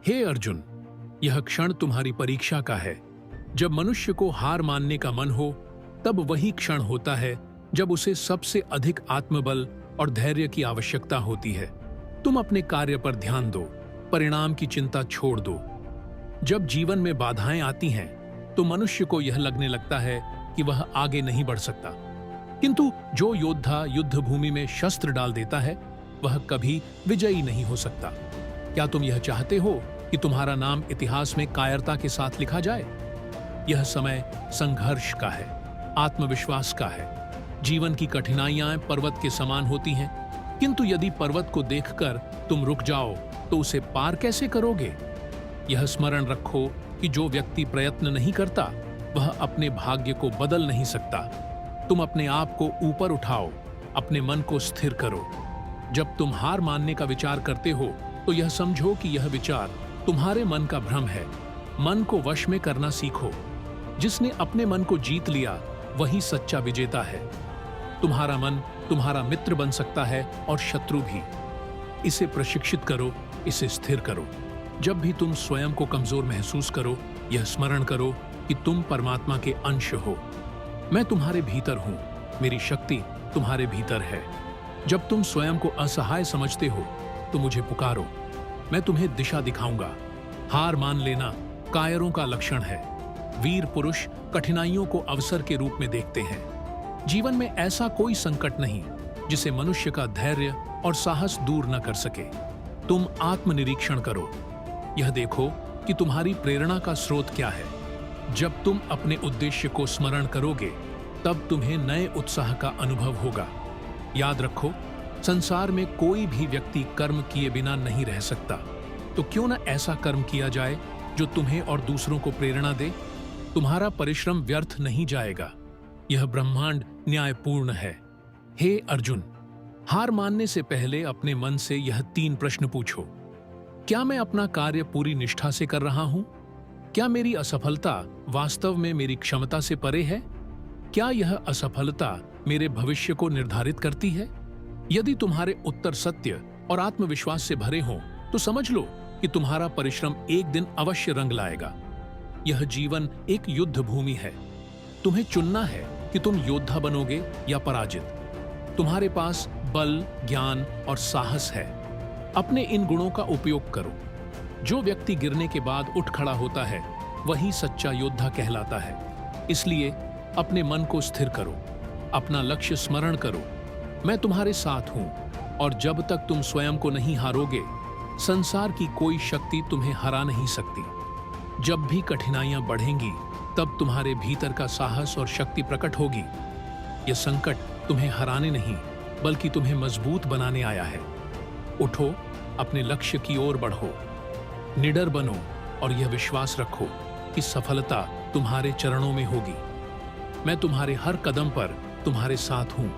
हे अर्जुन, यह क्षण तुम्हारी परीक्षा का है। जब मनुष्य को हार मानने का मन हो, तब वही क्षण होता है जब उसे सबसे अधिक आत्मबल और धैर्य की आवश्यकता होती है। तुम अपने कार्य पर ध्यान दो, परिणाम की चिंता छोड़ दो। जब जीवन में बाधाएं आती हैं, तो मनुष्य को यह लगने लगता है कि वह आगे नहीं बढ़ सकता, किंतु जो योद्धा युद्ध भूमि में शस्त्र डाल देता है, वह कभी विजयी नहीं हो सकता। क्या तुम यह चाहते हो कि तुम्हारा नाम इतिहास में कायरता के साथ लिखा जाए? यह समय संघर्ष का है, आत्मविश्वास का है। जीवन की कठिनाइयां पर्वत के समान होती हैं, किंतु यदि पर्वत को देखकर तुम रुक जाओ तो उसे पार कैसे करोगे? यह स्मरण रखो कि जो व्यक्ति प्रयत्न नहीं करता, वह अपने भाग्य को बदल नहीं सकता। तुम अपने आप को ऊपर उठाओ, अपने मन को स्थिर करो। जब तुम हार मानने का विचार करते हो, तो यह समझो कि यह विचार तुम्हारे मन का भ्रम है। मन को वश में करना सीखो। जिसने अपने मन को जीत लिया, वही सच्चा विजेता है। तुम्हारा मन तुम्हारा मित्र बन सकता है और शत्रु भी। इसे प्रशिक्षित करो, इसे स्थिर करो। जब भी तुम स्वयं को कमजोर महसूस करो, यह स्मरण करो कि तुम परमात्मा के अंश हो। मैं तुम्हारे भीतर हूं, मेरी शक्ति तुम्हारे भीतर है। जब तुम स्वयं को असहाय समझते हो, तो मुझे पुकारो, मैं तुम्हें दिशा दिखाऊंगा। हार मान लेना कायरों का लक्षण है। वीर पुरुष कठिनाइयों को अवसर के रूप में देखते हैं। जीवन में ऐसा कोई संकट नहीं जिसे मनुष्य का धैर्य और साहस दूर न कर सके। तुम आत्मनिरीक्षण करो, यह देखो कि तुम्हारी प्रेरणा का स्रोत क्या है। जब तुम अपने उद्देश्य को स्मरण करोगे, तब तुम्हें नए उत्साह का अनुभव होगा। याद रखो, संसार में कोई भी व्यक्ति कर्म किए बिना नहीं रह सकता। तो क्यों न ऐसा कर्म किया जाए जो तुम्हें और दूसरों को प्रेरणा दे। तुम्हारा परिश्रम व्यर्थ नहीं जाएगा। यह ब्रह्मांड न्यायपूर्ण है। हे अर्जुन, हार मानने से पहले अपने मन से यह 3 प्रश्न पूछो। क्या मैं अपना कार्य पूरी निष्ठा से कर रहा हूं? क्या मेरी असफलता वास्तव में मेरी क्षमता से परे है? क्या यह असफलता मेरे भविष्य को निर्धारित करती है? यदि तुम्हारे उत्तर सत्य और आत्मविश्वास से भरे हों, तो समझ लो कि तुम्हारा परिश्रम एक दिन अवश्य रंग लाएगा। यह जीवन एक युद्ध भूमि है। तुम्हें चुनना है कि तुम योद्धा बनोगे या पराजित। तुम्हारे पास बल, ज्ञान और साहस है। अपने इन गुणों का उपयोग करो। जो व्यक्ति गिरने के बाद उठ खड़ा होता है, वही सच्चा योद्धा कहलाता है। इसलिए अपने मन को स्थिर करो, अपना लक्ष्य स्मरण करो। मैं तुम्हारे साथ हूं, और जब तक तुम स्वयं को नहीं हारोगे, संसार की कोई शक्ति तुम्हें हरा नहीं सकती। जब भी कठिनाइयां बढ़ेंगी, तब तुम्हारे भीतर का साहस और शक्ति प्रकट होगी। यह संकट तुम्हें हराने नहीं, बल्कि तुम्हें मजबूत बनाने आया है। उठो, अपने लक्ष्य की ओर बढ़ो, निडर बनो और यह विश्वास रखो कि सफलता तुम्हारे चरणों में होगी। मैं तुम्हारे हर कदम पर तुम्हारे साथ हूं।